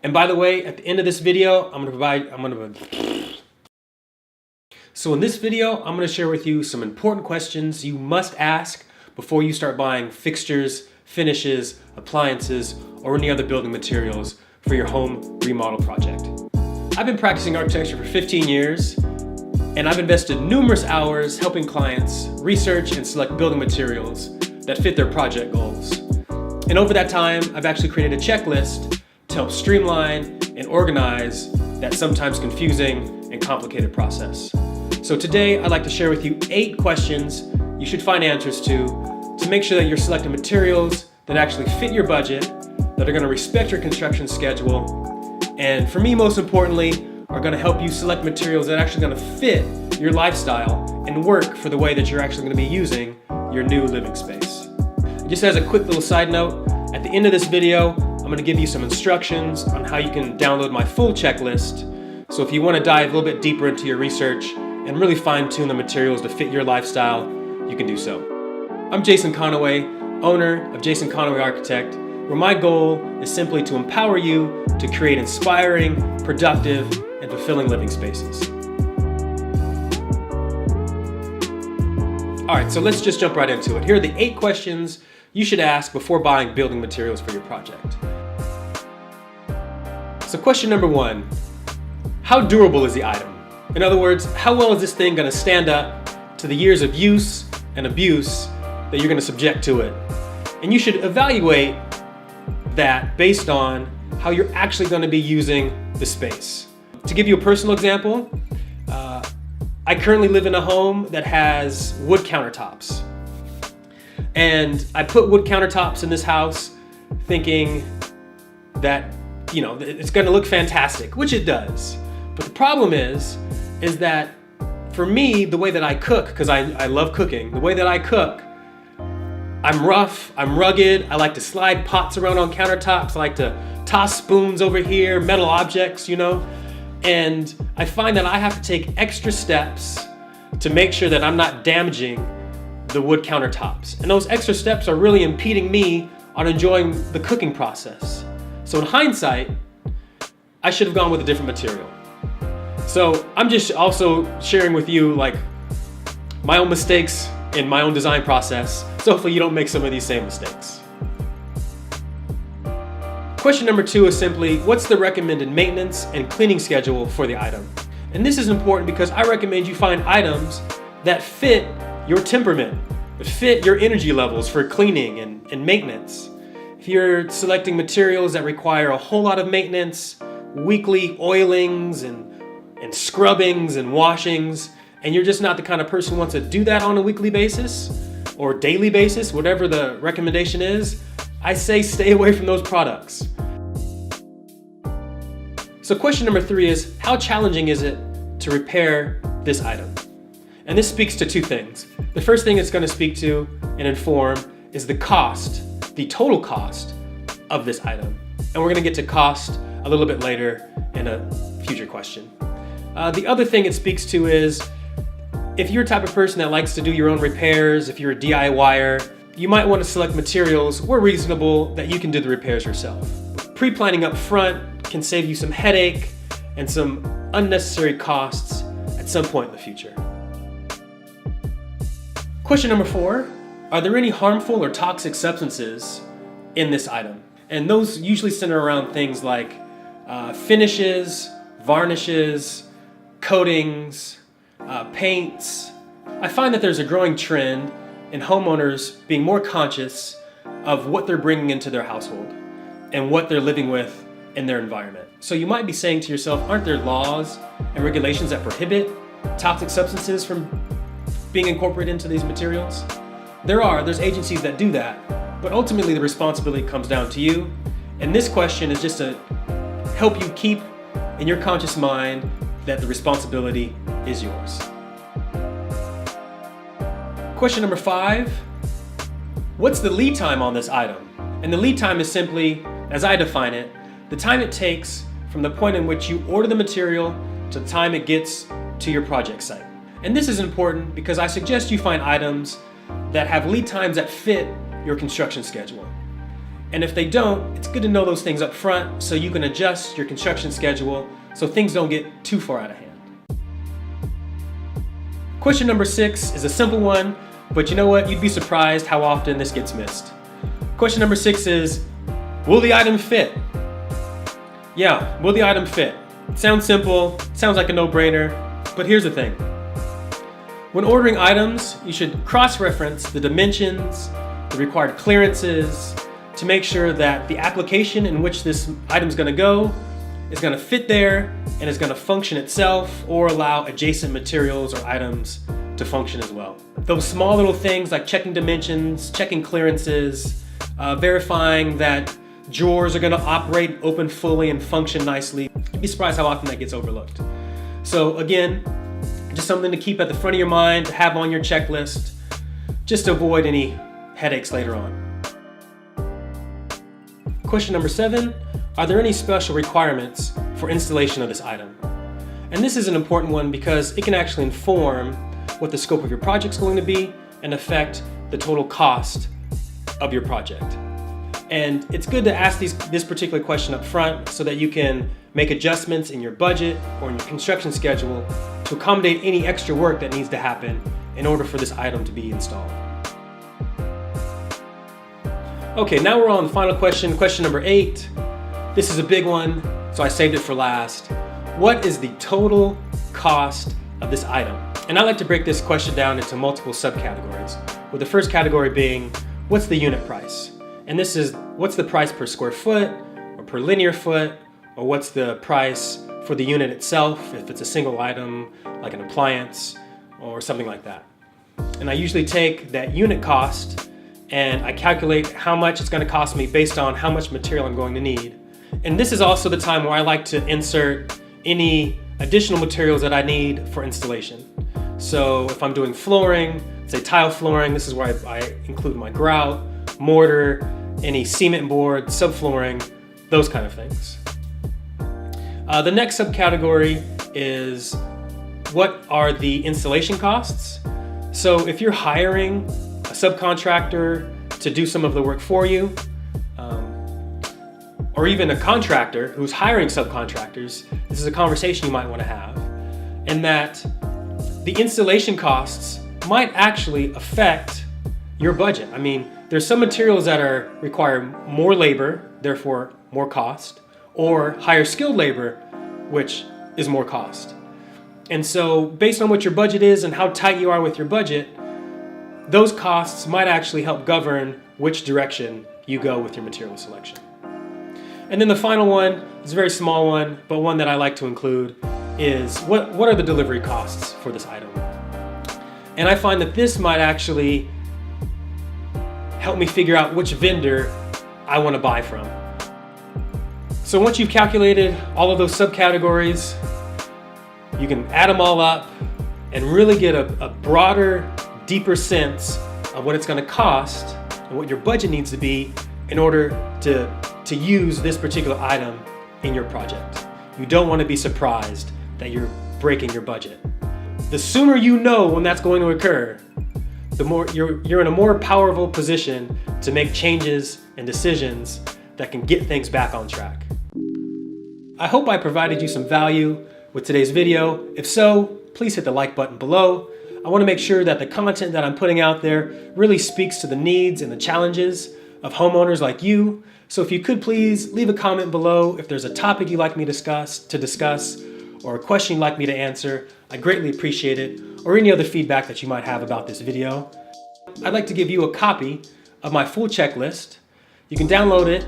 And by the way, at the end of this video, So in this video, I'm going to share with you some important questions you must ask before you start buying fixtures, finishes, appliances, or any other building materials for your home remodel project. I've been practicing architecture for 15 years, and I've invested numerous hours helping clients research and select building materials that fit their project goals. And over that time, I've actually created a checklist to help streamline and organize that sometimes confusing and complicated process. So today, I'd like to share with you 8 questions you should find answers to make sure that you're selecting materials that actually fit your budget, that are going to respect your construction schedule, and for me, most importantly, are going to help you select materials that are actually going to fit your lifestyle and work for the way that you're actually going to be using your new living space. Just as a quick little side note, at the end of this video, I'm going to give you some instructions on how you can download my full checklist. So if you want to dive a little bit deeper into your research and really fine-tune the materials to fit your lifestyle, you can do so. I'm Jason Conaway, owner of Jason Conaway Architect, where my goal is simply to empower you to create inspiring, productive, and fulfilling living spaces. All right, so let's just jump right into it. Here are the 8 questions you should ask before buying building materials for your project. So question number 1, how durable is the item? In other words, how well is this thing going to stand up to the years of use and abuse that you're going to subject to it? And you should evaluate that based on how you're actually going to be using the space. To give you a personal example, I currently live in a home that has wood countertops. And I put wood countertops in this house thinking that, it's going to look fantastic, which it does. But the problem is that for me, the way that I cook, because I love cooking, the way that I cook, I'm rough, I'm rugged, I like to slide pots around on countertops, I like to toss spoons over here, metal objects, and I find that I have to take extra steps to make sure that I'm not damaging the wood countertops. And those extra steps are really impeding me on enjoying the cooking process. So in hindsight, I should have gone with a different material. So I'm just also sharing with you my own mistakes in my own design process. So hopefully you don't make some of these same mistakes. Question number 2 is simply, what's the recommended maintenance and cleaning schedule for the item? And this is important because I recommend you find items that fit your temperament, that fit your energy levels for cleaning and maintenance. If you're selecting materials that require a whole lot of maintenance, weekly oilings and scrubbings and washings, and you're just not the kind of person who wants to do that on a weekly basis or daily basis, whatever the recommendation is, I say stay away from those products. So question number 3 is, how challenging is it to repair this item? And this speaks to 2 things. The first thing it's going to speak to and inform is the cost, the total cost of this item. And we're going to get to cost a little bit later in a future question. The other thing it speaks to is, if you're the type of person that likes to do your own repairs, if you're a DIYer, you might want to select materials where reasonable that you can do the repairs yourself. Pre-planning up front can save you some headache and some unnecessary costs at some point in the future. Question number 4, are there any harmful or toxic substances in this item? And those usually center around things like finishes, varnishes, coatings, paints. I find that there's a growing trend in homeowners being more conscious of what they're bringing into their household and what they're living with in their environment. So you might be saying to yourself, aren't there laws and regulations that prohibit toxic substances from being incorporated into these materials? There's agencies that do that, but ultimately the responsibility comes down to you. And this question is just to help you keep in your conscious mind that the responsibility is yours. Question number 5, what's the lead time on this item? And the lead time is simply, as I define it, the time it takes from the point in which you order the material to the time it gets to your project site. And this is important because I suggest you find items that have lead times that fit your construction schedule. And if they don't, it's good to know those things up front so you can adjust your construction schedule so things don't get too far out of hand. Question number 6 is a simple one, but you know what? You'd be surprised how often this gets missed. Question number 6 is, will the item fit? Yeah, will the item fit? It sounds simple, sounds like a no-brainer, but here's the thing. When ordering items, you should cross-reference the dimensions, the required clearances, to make sure that the application in which this item is going to go is going to fit there and is going to function itself or allow adjacent materials or items to function as well. Those small little things like checking dimensions, checking clearances, verifying that drawers are going to operate, open fully, and function nicely. You'd be surprised how often that gets overlooked. So again, just something to keep at the front of your mind, to have on your checklist, just to avoid any headaches later on. Question number 7, are there any special requirements for installation of this item? And this is an important one because it can actually inform what the scope of your project is going to be and affect the total cost of your project. And it's good to ask this particular question up front so that you can make adjustments in your budget or in your construction schedule to accommodate any extra work that needs to happen in order for this item to be installed. Okay, now we're on the final question, question number 8. This is a big one, so I saved it for last. What is the total cost of this item? And I like to break this question down into multiple subcategories, with the first category being, what's the unit price? And this is, what's the price per square foot, or per linear foot, or what's the price for the unit itself, if it's a single item, like an appliance, or something like that. And I usually take that unit cost and I calculate how much it's going to cost me based on how much material I'm going to need. And this is also the time where I like to insert any additional materials that I need for installation. So if I'm doing flooring, say tile flooring, this is where I include my grout, mortar, any cement board, subflooring, those kind of things. The next subcategory is, what are the installation costs? So if you're hiring a subcontractor to do some of the work for you, or even a contractor who's hiring subcontractors, this is a conversation you might want to have, and that the installation costs might actually affect your budget. I mean, there's some materials that require more labor, therefore more cost, or higher skilled labor, which is more cost. And so based on what your budget is and how tight you are with your budget, those costs might actually help govern which direction you go with your material selection. And then the final one is a very small one, but one that I like to include is, what are the delivery costs for this item? And I find that this might actually help me figure out which vendor I want to buy from. So once you've calculated all of those subcategories, you can add them all up and really get a broader, deeper sense of what it's going to cost and what your budget needs to be in order to use this particular item in your project. You don't want to be surprised that you're breaking your budget. The sooner you know when that's going to occur, the more you're in a more powerful position to make changes and decisions that can get things back on track. I hope I provided you some value with today's video. If so, please hit the like button below. I want to make sure that the content that I'm putting out there really speaks to the needs and the challenges of homeowners like you. So if you could please leave a comment below if there's a topic you'd like me to discuss, or a question you'd like me to answer. I greatly appreciate it, or any other feedback that you might have about this video. I'd like to give you a copy of my full checklist. You can download it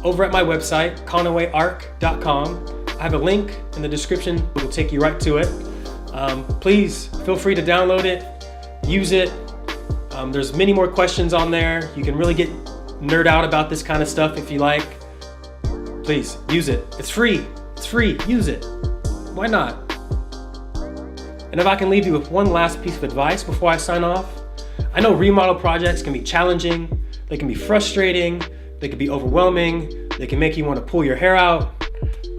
over at my website, conawayarc.com. I have a link in the description that will take you right to it. Please feel free to download it, use it. There's many more questions on there. You can really get nerd out about this kind of stuff if you like. Please use it. It's free. It's free. Use it. Why not? And if I can leave you with one last piece of advice before I sign off, I know remodel projects can be challenging, they can be frustrating, they can be overwhelming, they can make you want to pull your hair out.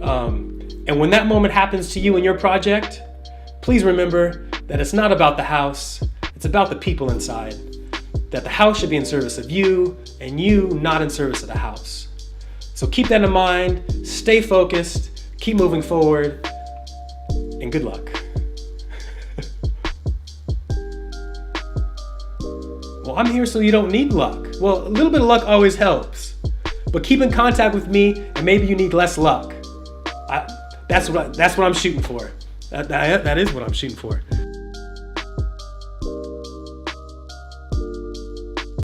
And when that moment happens to you in your project, please remember that it's not about the house, it's about the people inside. that the house should be in service of you and you not in service of the house. So keep that in mind, stay focused, keep moving forward, and good luck. Well, I'm here so you don't need luck. Well, a little bit of luck always helps, but keep in contact with me and maybe you need less luck. That's what I'm shooting for. That is what I'm shooting for.